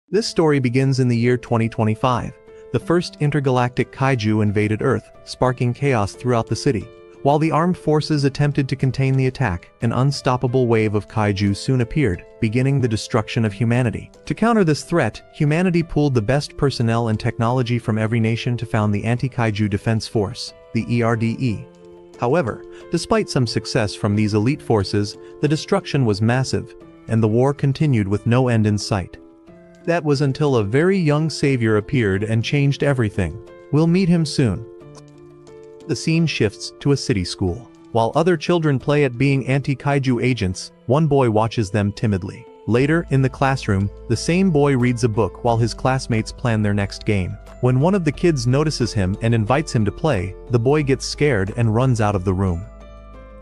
This story begins in the year 2025. The first intergalactic kaiju invaded Earth, sparking chaos throughout the city. While the armed forces attempted to contain the attack, an unstoppable wave of kaiju soon appeared, beginning the destruction of humanity. To counter this threat, humanity pooled the best personnel and technology from every nation to found the Anti-Kaiju Defense Force, the ERDE. However, despite some success from these elite forces, the destruction was massive, and the war continued with no end in sight. That was until a very young savior appeared and changed everything. We'll meet him soon. The scene shifts to a city school. While other children play at being anti-kaiju agents, one boy watches them timidly. Later, in the classroom, the same boy reads a book while his classmates plan their next game. When one of the kids notices him and invites him to play, the boy gets scared and runs out of the room.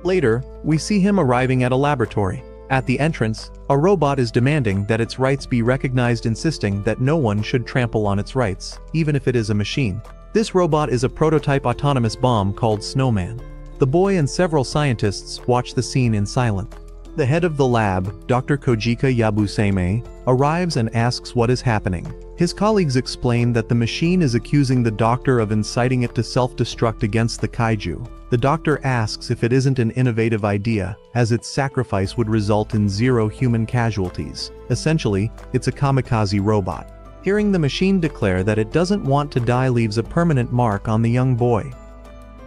Later, we see him arriving at a laboratory. At the entrance, a robot is demanding that its rights be recognized, insisting that no one should trample on its rights, even if it is a machine. This robot is a prototype autonomous bomb called Snowman. The boy and several scientists watch the scene in silence. The head of the lab, Dr. Kojika Yabusame, arrives and asks what is happening. His colleagues explain that the machine is accusing the doctor of inciting it to self-destruct against the kaiju. The doctor asks if it isn't an innovative idea, as its sacrifice would result in 0 human casualties. Essentially, it's a kamikaze robot. Hearing the machine declare that it doesn't want to die leaves a permanent mark on the young boy.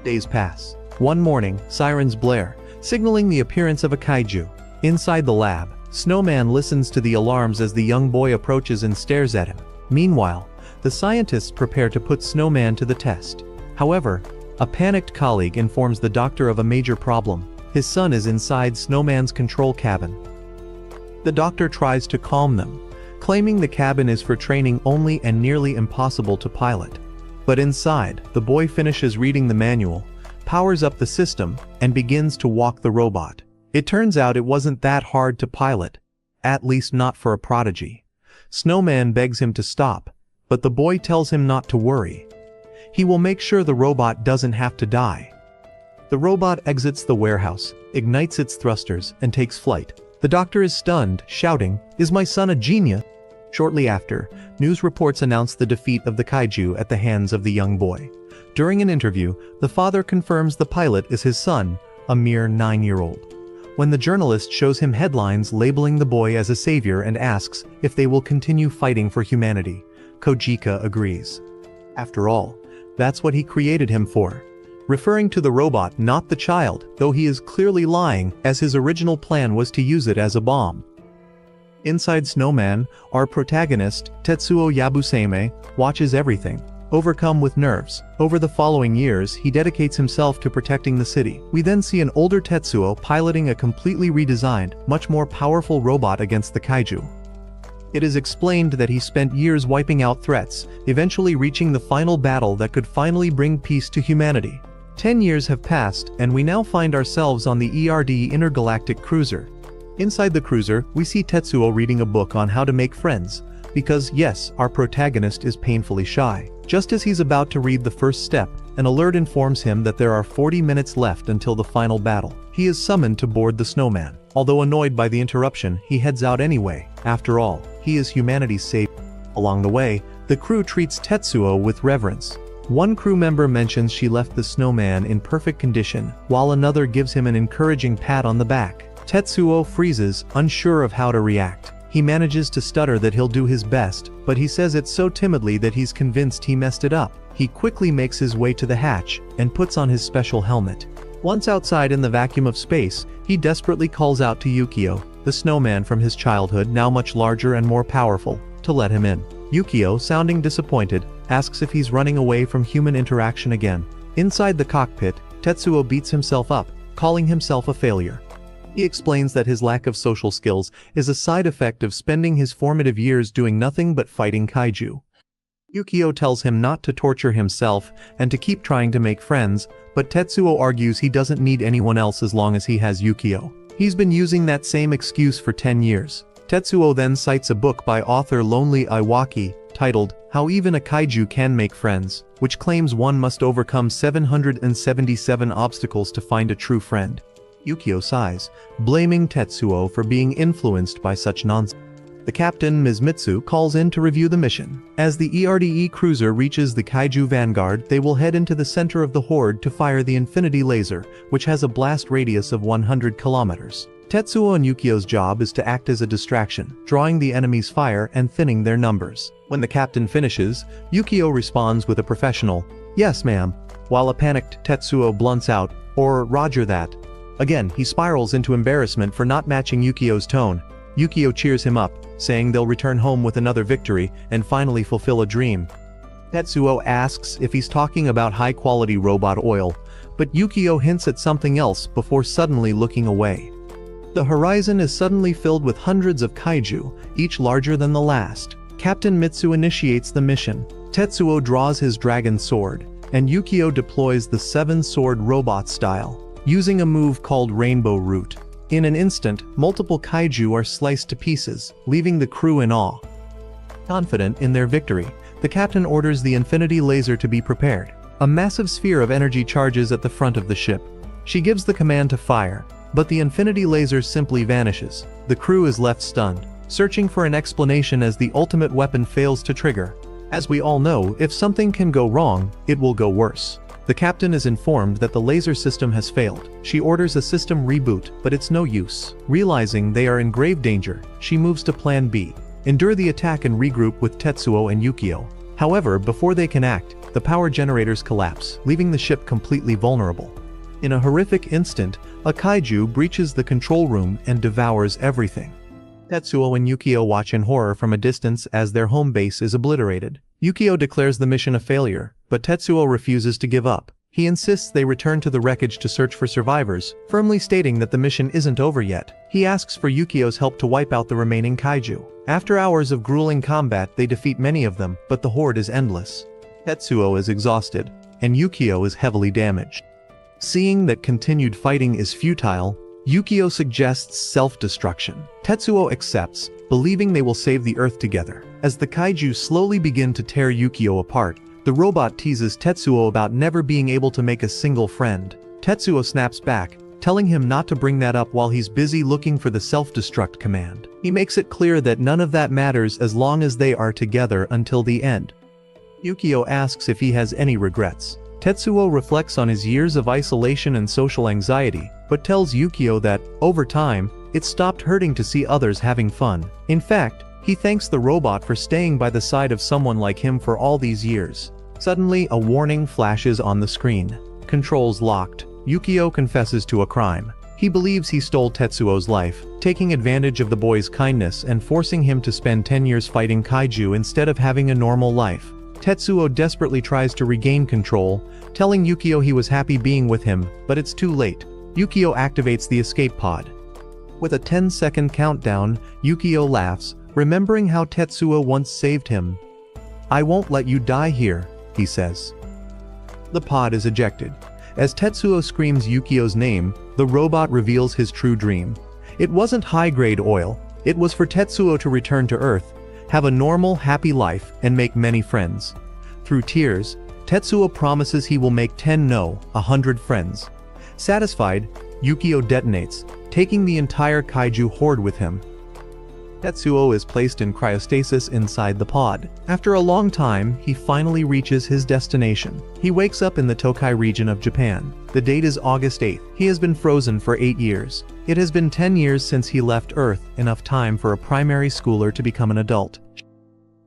Days pass. One morning, sirens blare, signaling the appearance of a kaiju. Inside the lab, Snowman listens to the alarms as the young boy approaches and stares at him. Meanwhile, the scientists prepare to put Snowman to the test. However, a panicked colleague informs the doctor of a major problem. His son is inside Snowman's control cabin. The doctor tries to calm them, claiming the cabin is for training only and nearly impossible to pilot. But inside, the boy finishes reading the manual, powers up the system, and begins to walk the robot. It turns out it wasn't that hard to pilot, at least not for a prodigy. Snowman begs him to stop, but the boy tells him not to worry. He will make sure the robot doesn't have to die. The robot exits the warehouse, ignites its thrusters, and takes flight. The doctor is stunned, shouting, "Is my son a genius?" Shortly after, news reports announce the defeat of the kaiju at the hands of the young boy. During an interview, the father confirms the pilot is his son, a mere 9-year-old. When the journalist shows him headlines labeling the boy as a savior and asks if they will continue fighting for humanity, Kojika agrees. After all, that's what he created him for. Referring to the robot, not the child, though he is clearly lying, as his original plan was to use it as a bomb. Inside Snowman, our protagonist, Tetsuo Yabusame, watches everything. Overcome with nerves, over the following years he dedicates himself to protecting the city. We then see an older Tetsuo piloting a completely redesigned, much more powerful robot against the kaiju. It is explained that he spent years wiping out threats, eventually reaching the final battle that could finally bring peace to humanity. 10 years have passed, and we now find ourselves on the ERD intergalactic cruiser. Inside the cruiser, we see Tetsuo reading a book on how to make friends, because yes, our protagonist is painfully shy. Just as he's about to read the first step, an alert informs him that there are 40 minutes left until the final battle. He is summoned to board the Snowman. Although annoyed by the interruption, he heads out anyway. After all, he is humanity's savior. Along the way, the crew treats Tetsuo with reverence. One crew member mentions she left the Snowman in perfect condition, while another gives him an encouraging pat on the back. Tetsuo freezes, unsure of how to react. He manages to stutter that he'll do his best, but he says it so timidly that he's convinced he messed it up. He quickly makes his way to the hatch, and puts on his special helmet. Once outside in the vacuum of space, he desperately calls out to Yukio, the snowman from his childhood, now much larger and more powerful, to let him in. Yukio, sounding disappointed, asks if he's running away from human interaction again. Inside the cockpit, Tetsuo beats himself up, calling himself a failure. He explains that his lack of social skills is a side effect of spending his formative years doing nothing but fighting kaiju. Yukio tells him not to torture himself and to keep trying to make friends, but Tetsuo argues he doesn't need anyone else as long as he has Yukio. He's been using that same excuse for 10 years. Tetsuo then cites a book by author Lonely Iwaki, titled, How Even a Kaiju Can Make Friends, which claims one must overcome 777 obstacles to find a true friend. Yukio sighs, blaming Tetsuo for being influenced by such nonsense. The captain, Ms. Mitsu, calls in to review the mission. As the ERDE cruiser reaches the Kaiju Vanguard, they will head into the center of the horde to fire the Infinity Laser, which has a blast radius of 100 kilometers. Tetsuo and Yukio's job is to act as a distraction, drawing the enemy's fire and thinning their numbers. When the captain finishes, Yukio responds with a professional, "Yes, ma'am," while a panicked Tetsuo blunts out, "Or roger that." Again, he spirals into embarrassment for not matching Yukio's tone. Yukio cheers him up, saying they'll return home with another victory and finally fulfill a dream. Tetsuo asks if he's talking about high-quality robot oil, but Yukio hints at something else before suddenly looking away. The horizon is suddenly filled with hundreds of kaiju, each larger than the last. Captain Mitsu initiates the mission. Tetsuo draws his dragon sword, and Yukio deploys the seven-sword robot style, using a move called Rainbow Root. In an instant, multiple kaiju are sliced to pieces, leaving the crew in awe. Confident in their victory, the captain orders the Infinity Laser to be prepared. A massive sphere of energy charges at the front of the ship. She gives the command to fire, but the Infinity Laser simply vanishes. The crew is left stunned, searching for an explanation as the ultimate weapon fails to trigger. As we all know, if something can go wrong, it will go worse. The captain is informed that the laser system has failed. She orders a system reboot, but it's no use. Realizing they are in grave danger, she moves to Plan B. Endure the attack and regroup with Tetsuo and Yukio. However, before they can act, the power generators collapse, leaving the ship completely vulnerable. In a horrific instant, a kaiju breaches the control room and devours everything. Tetsuo and Yukio watch in horror from a distance as their home base is obliterated. Yukio declares the mission a failure, but Tetsuo refuses to give up. He insists they return to the wreckage to search for survivors, firmly stating that the mission isn't over yet. He asks for Yukio's help to wipe out the remaining kaiju. After hours of grueling combat, they defeat many of them, but the horde is endless. Tetsuo is exhausted, and Yukio is heavily damaged. Seeing that continued fighting is futile, Yukio suggests self-destruction. Tetsuo accepts, believing they will save the Earth together. As the kaiju slowly begin to tear Yukio apart, the robot teases Tetsuo about never being able to make a single friend. Tetsuo snaps back, telling him not to bring that up while he's busy looking for the self-destruct command. He makes it clear that none of that matters as long as they are together until the end. Yukio asks if he has any regrets. Tetsuo reflects on his years of isolation and social anxiety, but tells Yukio that, over time, it stopped hurting to see others having fun. In fact, he thanks the robot for staying by the side of someone like him for all these years. Suddenly, a warning flashes on the screen. Controls locked. Yukio confesses to a crime. He believes he stole Tetsuo's life, taking advantage of the boy's kindness and forcing him to spend 10 years fighting kaiju instead of having a normal life. Tetsuo desperately tries to regain control, telling Yukio he was happy being with him, but it's too late. Yukio activates the escape pod. With a 10-second countdown, Yukio laughs, remembering how Tetsuo once saved him. "I won't let you die here," he says. The pod is ejected. As Tetsuo screams Yukio's name, the robot reveals his true dream. It wasn't high-grade oil, it was for Tetsuo to return to Earth, have a normal, happy life, and make many friends. Through tears, Tetsuo promises he will make 100 friends. Satisfied, Yukio detonates, taking the entire kaiju horde with him. Tetsuo is placed in cryostasis inside the pod. After a long time, he finally reaches his destination. He wakes up in the Tokai region of Japan. The date is August 8th. He has been frozen for 8 years. It has been 10 years since he left Earth, enough time for a primary schooler to become an adult.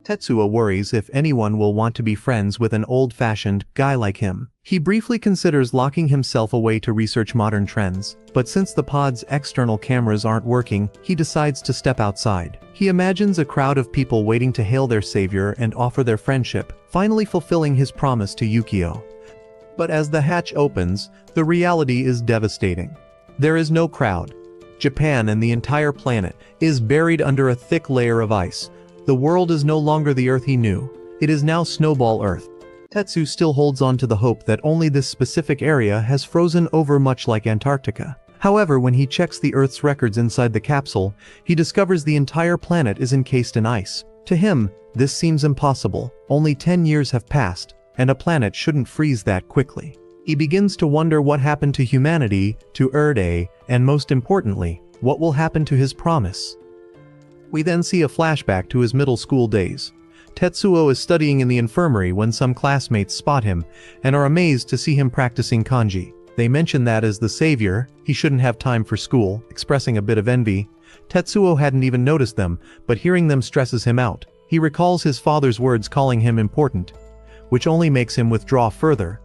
Tetsuo worries if anyone will want to be friends with an old-fashioned guy like him. He briefly considers locking himself away to research modern trends, but since the pod's external cameras aren't working, he decides to step outside. He imagines a crowd of people waiting to hail their savior and offer their friendship, finally fulfilling his promise to Yukio. But as the hatch opens, the reality is devastating. There is no crowd. Japan and the entire planet is buried under a thick layer of ice. The world is no longer the Earth he knew. It is now Snowball Earth. Tetsu still holds on to the hope that only this specific area has frozen over, much like Antarctica. However, when he checks the Earth's records inside the capsule, he discovers the entire planet is encased in ice. To him, this seems impossible. Only 10 years have passed, and a planet shouldn't freeze that quickly. He begins to wonder what happened to humanity, to Erde, and most importantly, what will happen to his promise. We then see a flashback to his middle school days. Tetsuo is studying in the infirmary when some classmates spot him and are amazed to see him practicing kanji. They mention that as the savior, he shouldn't have time for school, expressing a bit of envy. Tetsuo hadn't even noticed them, but hearing them stresses him out. He recalls his father's words calling him important, which only makes him withdraw further.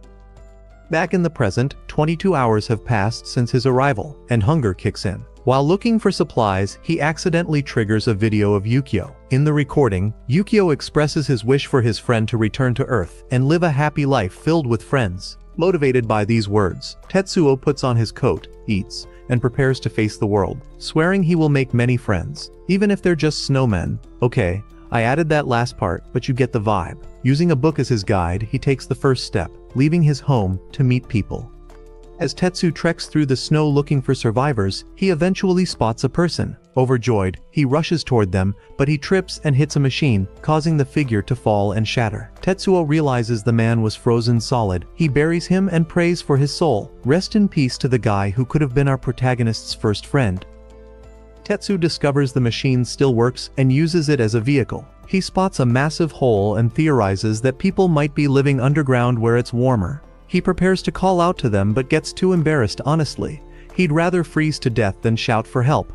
Back in the present, 22 hours have passed since his arrival, and hunger kicks in. While looking for supplies, he accidentally triggers a video of Yukio. In the recording, Yukio expresses his wish for his friend to return to Earth and live a happy life filled with friends. Motivated by these words, Tetsuo puts on his coat, eats, and prepares to face the world, swearing he will make many friends, even if they're just snowmen. Okay, I added that last part, but you get the vibe. Using a book as his guide, he takes the first step, leaving his home to meet people. As Tetsu treks through the snow looking for survivors, he eventually spots a person. Overjoyed, he rushes toward them, but he trips and hits a machine, causing the figure to fall and shatter. Tetsuo realizes the man was frozen solid. He buries him and prays for his soul. Rest in peace to the guy who could have been our protagonist's first friend. Tetsu discovers the machine still works and uses it as a vehicle. He spots a massive hole and theorizes that people might be living underground where it's warmer. He prepares to call out to them but gets too embarrassed honestly. He'd rather freeze to death than shout for help.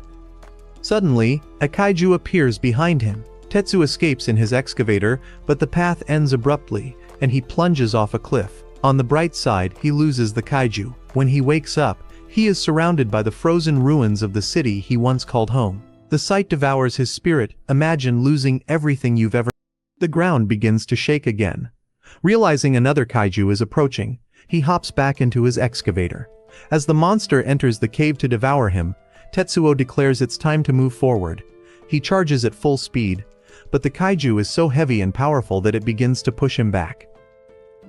Suddenly, a kaiju appears behind him. Tetsu escapes in his excavator, but the path ends abruptly, and he plunges off a cliff. On the bright side, he loses the kaiju. When he wakes up, he is surrounded by the frozen ruins of the city he once called home. The sight devours his spirit. Imagine losing everything you've ever. The ground begins to shake again. Realizing another kaiju is approaching, he hops back into his excavator. As the monster enters the cave to devour him, Tetsuo declares it's time to move forward. He charges at full speed, but the kaiju is so heavy and powerful that it begins to push him back.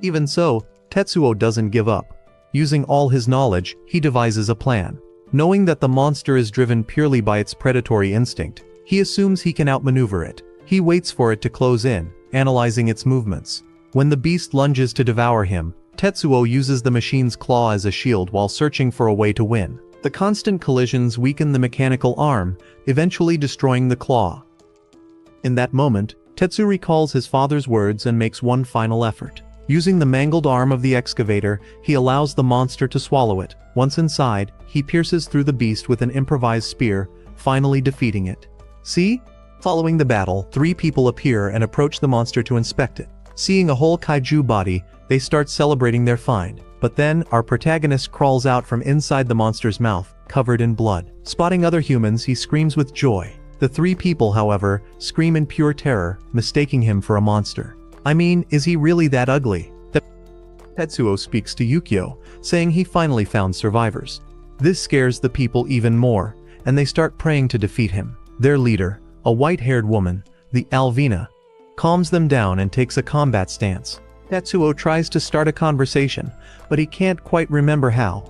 Even so, Tetsuo doesn't give up. Using all his knowledge, he devises a plan. Knowing that the monster is driven purely by its predatory instinct, he assumes he can outmaneuver it. He waits for it to close in, analyzing its movements. When the beast lunges to devour him, Tetsuo uses the machine's claw as a shield while searching for a way to win. The constant collisions weaken the mechanical arm, eventually destroying the claw. In that moment, Tetsu recalls his father's words and makes one final effort. Using the mangled arm of the excavator, he allows the monster to swallow it. Once inside, he pierces through the beast with an improvised spear, finally defeating it. See? Following the battle, 3 people appear and approach the monster to inspect it. Seeing a whole kaiju body, they start celebrating their find. But then, our protagonist crawls out from inside the monster's mouth, covered in blood. Spotting other humans, he screams with joy. The 3 people, however, scream in pure terror, mistaking him for a monster. I mean, is he really that ugly? Tetsuo speaks to Yukio, saying he finally found survivors. This scares the people even more, and they start praying to defeat him. Their leader, a white-haired woman, the Alvina, calms them down and takes a combat stance. Tetsuo tries to start a conversation, but he can't quite remember how.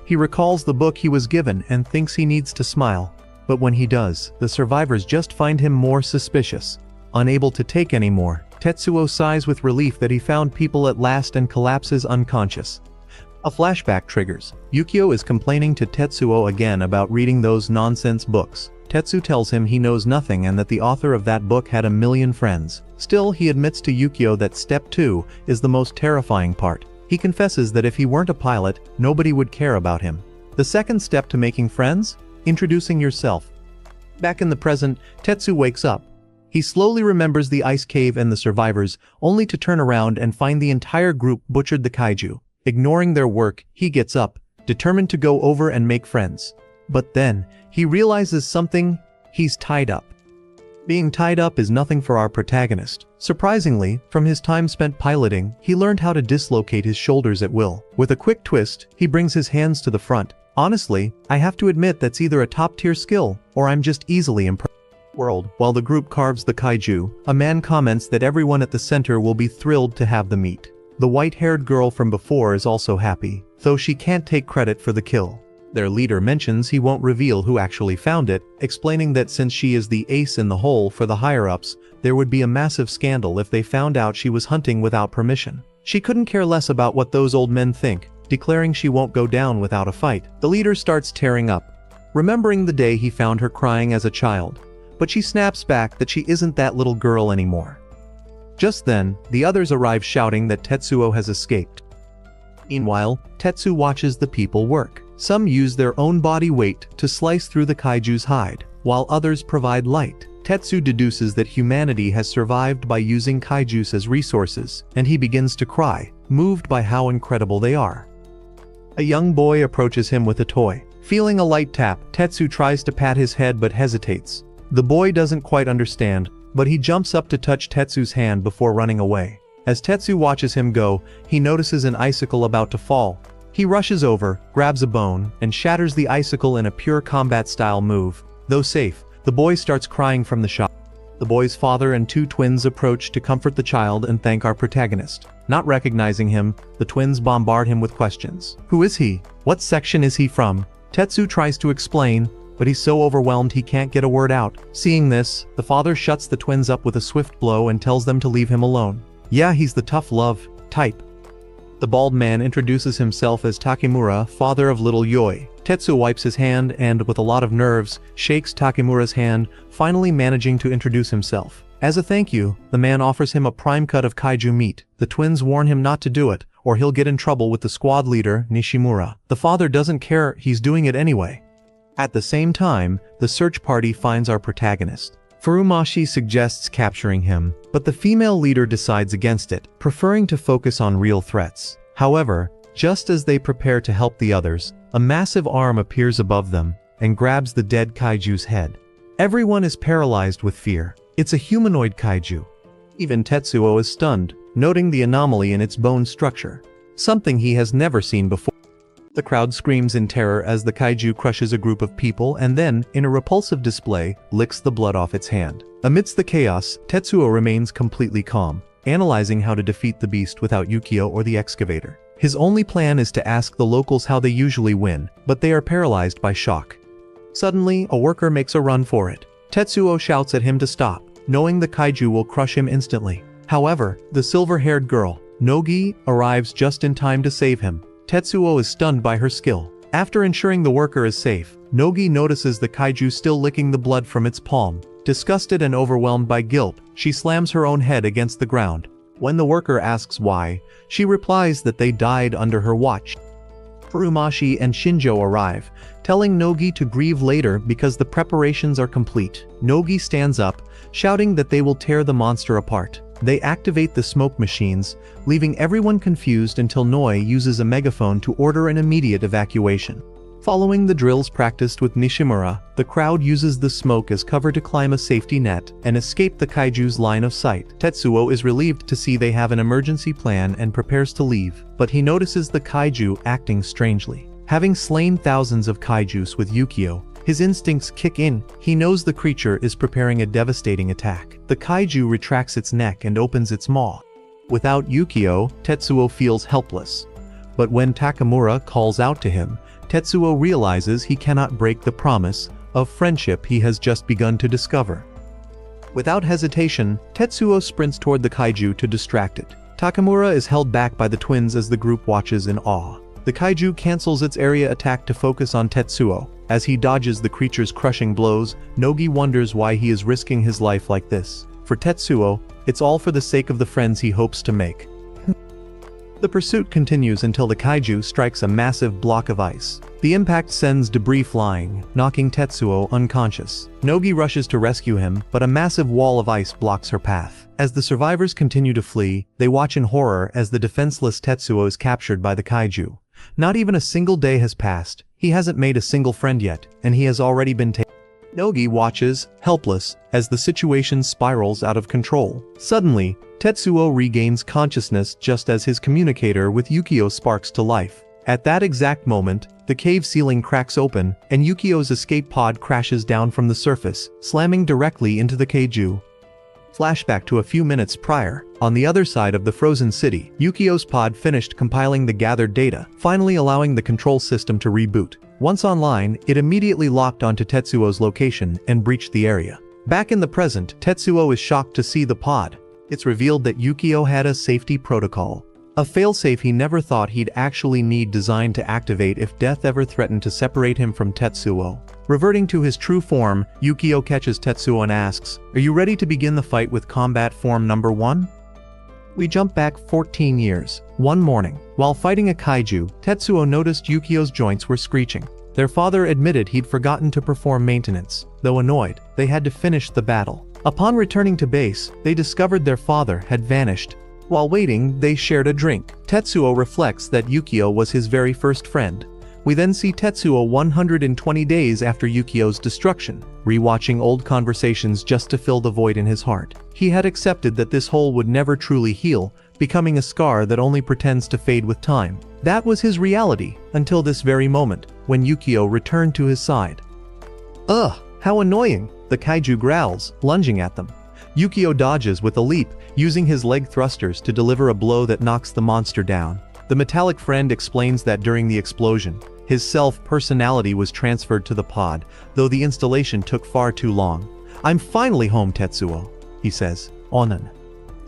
He recalls the book he was given and thinks he needs to smile, but when he does, the survivors just find him more suspicious. Unable to take any more, Tetsuo sighs with relief that he found people at last and collapses unconscious. A flashback triggers. Yukio is complaining to Tetsuo again about reading those nonsense books. Tetsu tells him he knows nothing and that the author of that book had 1,000,000 friends. Still, he admits to Yukio that step 2 is the most terrifying part. He confesses that if he weren't a pilot, nobody would care about him. The second step to making friends? Introducing yourself. Back in the present, Tetsu wakes up. He slowly remembers the ice cave and the survivors, only to turn around and find the entire group butchered the kaiju. Ignoring their work, he gets up, determined to go over and make friends. But then, he realizes something: he's tied up. Being tied up is nothing for our protagonist. Surprisingly, from his time spent piloting, he learned how to dislocate his shoulders at will. With a quick twist, he brings his hands to the front. Honestly, I have to admit that's either a top-tier skill, or I'm just easily impressed. While the group carves the kaiju, a man comments that everyone at the center will be thrilled to have the meat. The white-haired girl from before is also happy, though she can't take credit for the kill. Their leader mentions he won't reveal who actually found it, explaining that since she is the ace in the hole for the higher-ups, there would be a massive scandal if they found out she was hunting without permission. She couldn't care less about what those old men think, declaring she won't go down without a fight. The leader starts tearing up, remembering the day he found her crying as a child. but she snaps back that she isn't that little girl anymore. Just then, the others arrive shouting that Tetsuo has escaped. Meanwhile, Tetsu watches the people work. Some use their own body weight to slice through the kaiju's hide, while others provide light. Tetsu deduces that humanity has survived by using kaijus as resources, and he begins to cry, moved by how incredible they are. A young boy approaches him with a toy. Feeling a light tap, Tetsu tries to pat his head but hesitates. The boy doesn't quite understand, but he jumps up to touch Tetsu's hand before running away. As Tetsu watches him go, he notices an icicle about to fall. He rushes over, grabs a bone, and shatters the icicle in a pure combat-style move. Though safe, the boy starts crying from the shock. The boy's father and two twins approach to comfort the child and thank our protagonist. Not recognizing him, the twins bombard him with questions. Who is he? What section is he from? Tetsu tries to explain, but he's so overwhelmed he can't get a word out. Seeing this, the father shuts the twins up with a swift blow and tells them to leave him alone. Yeah, he's the tough love type. The bald man introduces himself as Takemura, father of little Yoi. Tetsu wipes his hand and, with a lot of nerves, shakes Takemura's hand, finally managing to introduce himself. As a thank you, the man offers him a prime cut of kaiju meat. The twins warn him not to do it, or he'll get in trouble with the squad leader, Nishimura. The father doesn't care, he's doing it anyway. At the same time, the search party finds our protagonist. Furumashi suggests capturing him, but the female leader decides against it, preferring to focus on real threats. However, just as they prepare to help the others, a massive arm appears above them and grabs the dead kaiju's head. Everyone is paralyzed with fear. It's a humanoid kaiju. Even Tetsuo is stunned, noting the anomaly in its bone structure, something he has never seen before. The crowd screams in terror as the kaiju crushes a group of people and then, in a repulsive display, licks the blood off its hand. Amidst the chaos, Tetsuo remains completely calm, analyzing how to defeat the beast without Yukio or the excavator. His only plan is to ask the locals how they usually win, but they are paralyzed by shock. Suddenly, a worker makes a run for it. Tetsuo shouts at him to stop, knowing the kaiju will crush him instantly. However, the silver-haired girl, Nogi, arrives just in time to save him. Tetsuo is stunned by her skill. After ensuring the worker is safe, Nogi notices the kaiju still licking the blood from its palm. Disgusted and overwhelmed by guilt, she slams her own head against the ground. When the worker asks why, she replies that they died under her watch. Furumashi and Shinjo arrive, telling Nogi to grieve later because the preparations are complete. Nogi stands up, shouting that they will tear the monster apart. They activate the smoke machines, leaving everyone confused until Noi uses a megaphone to order an immediate evacuation. Following the drills practiced with Nishimura, the crowd uses the smoke as cover to climb a safety net and escape the kaiju's line of sight. Tetsuo is relieved to see they have an emergency plan and prepares to leave, but he notices the kaiju acting strangely. Having slain thousands of kaijus with Yukio, his instincts kick in. He knows the creature is preparing a devastating attack. The kaiju retracts its neck and opens its maw. Without Yukio, Tetsuo feels helpless. But when Takemura calls out to him, Tetsuo realizes he cannot break the promise of friendship he has just begun to discover. Without hesitation, Tetsuo sprints toward the kaiju to distract it. Takemura is held back by the twins as the group watches in awe. The kaiju cancels its area attack to focus on Tetsuo. As he dodges the creature's crushing blows, Nogi wonders why he is risking his life like this. For Tetsuo, it's all for the sake of the friends he hopes to make. The pursuit continues until the kaiju strikes a massive block of ice. The impact sends debris flying, knocking Tetsuo unconscious. Nogi rushes to rescue him, but a massive wall of ice blocks her path. As the survivors continue to flee, they watch in horror as the defenseless Tetsuo is captured by the kaiju. Not even a single day has passed. He hasn't made a single friend yet, and he has already been taken. Nogi watches, helpless, as the situation spirals out of control. Suddenly, Tetsuo regains consciousness just as his communicator with Yukio sparks to life. At that exact moment, the cave ceiling cracks open, and Yukio's escape pod crashes down from the surface, slamming directly into the kaiju. Flashback to a few minutes prior. On the other side of the frozen city, Yukio's pod finished compiling the gathered data, finally allowing the control system to reboot. Once online, it immediately locked onto Tetsuo's location and breached the area. Back in the present, Tetsuo is shocked to see the pod. It's revealed that Yukio had a safety protocol. A failsafe he never thought he'd actually need designed to activate if death ever threatened to separate him from Tetsuo. Reverting to his true form, Yukio catches Tetsuo and asks, "Are you ready to begin the fight with combat form number 1? We jump back 14 years. One morning, while fighting a kaiju, Tetsuo noticed Yukio's joints were screeching. Their father admitted he'd forgotten to perform maintenance. Though annoyed, they had to finish the battle. Upon returning to base, they discovered their father had vanished. While waiting, they shared a drink. Tetsuo reflects that Yukio was his very first friend. We then see Tetsuo 120 days after Yukio's destruction, rewatching old conversations just to fill the void in his heart. He had accepted that this hole would never truly heal, becoming a scar that only pretends to fade with time. That was his reality, until this very moment, when Yukio returned to his side. Ugh, how annoying, the kaiju growls, lunging at them. Yukio dodges with a leap, using his leg thrusters to deliver a blow that knocks the monster down. The metallic friend explains that during the explosion, his self-personality was transferred to the pod, though the installation took far too long. "I'm finally home, Tetsuo," he says. Onan.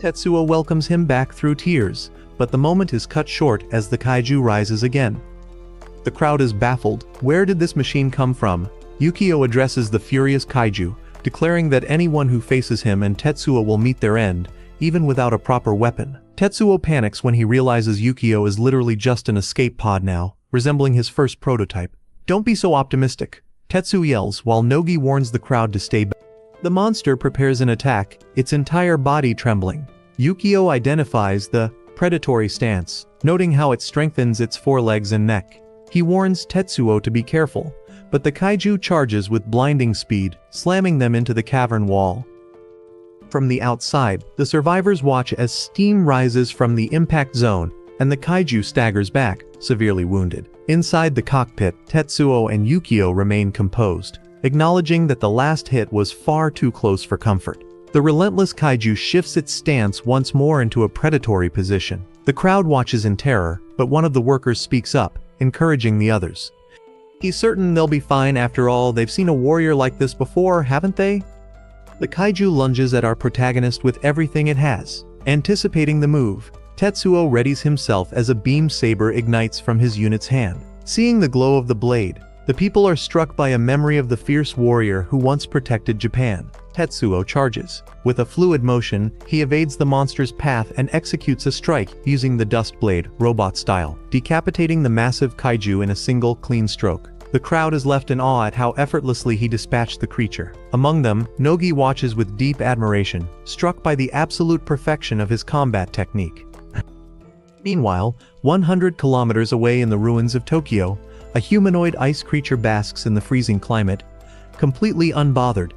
Tetsuo welcomes him back through tears, but the moment is cut short as the kaiju rises again. The crowd is baffled. Where did this machine come from? Yukio addresses the furious kaiju, declaring that anyone who faces him and Tetsuo will meet their end, even without a proper weapon. Tetsuo panics when he realizes Yukio is literally just an escape pod now, resembling his first prototype. "Don't be so optimistic," Tetsuo yells while Nogi warns the crowd to stay back. The monster prepares an attack, its entire body trembling. Yukio identifies the predatory stance, noting how it strengthens its forelegs and neck. He warns Tetsuo to be careful, but the kaiju charges with blinding speed, slamming them into the cavern wall. From the outside, the survivors watch as steam rises from the impact zone, and the kaiju staggers back, severely wounded. Inside the cockpit, Tetsuo and Yukio remain composed, acknowledging that the last hit was far too close for comfort. The relentless kaiju shifts its stance once more into a predatory position. The crowd watches in terror, but one of the workers speaks up, encouraging the others. "He's certain they'll be fine after all. They've seen a warrior like this before, haven't they?" The kaiju lunges at our protagonist with everything it has. Anticipating the move, Tetsuo readies himself as a beam saber ignites from his unit's hand. Seeing the glow of the blade, the people are struck by a memory of the fierce warrior who once protected Japan. Tetsuo charges. With a fluid motion, he evades the monster's path and executes a strike using the dust blade, robot style, decapitating the massive kaiju in a single clean stroke. The crowd is left in awe at how effortlessly he dispatched the creature. Among them, Nogi watches with deep admiration, struck by the absolute perfection of his combat technique. Meanwhile, 100 kilometers away in the ruins of Tokyo, a humanoid ice creature basks in the freezing climate, completely unbothered.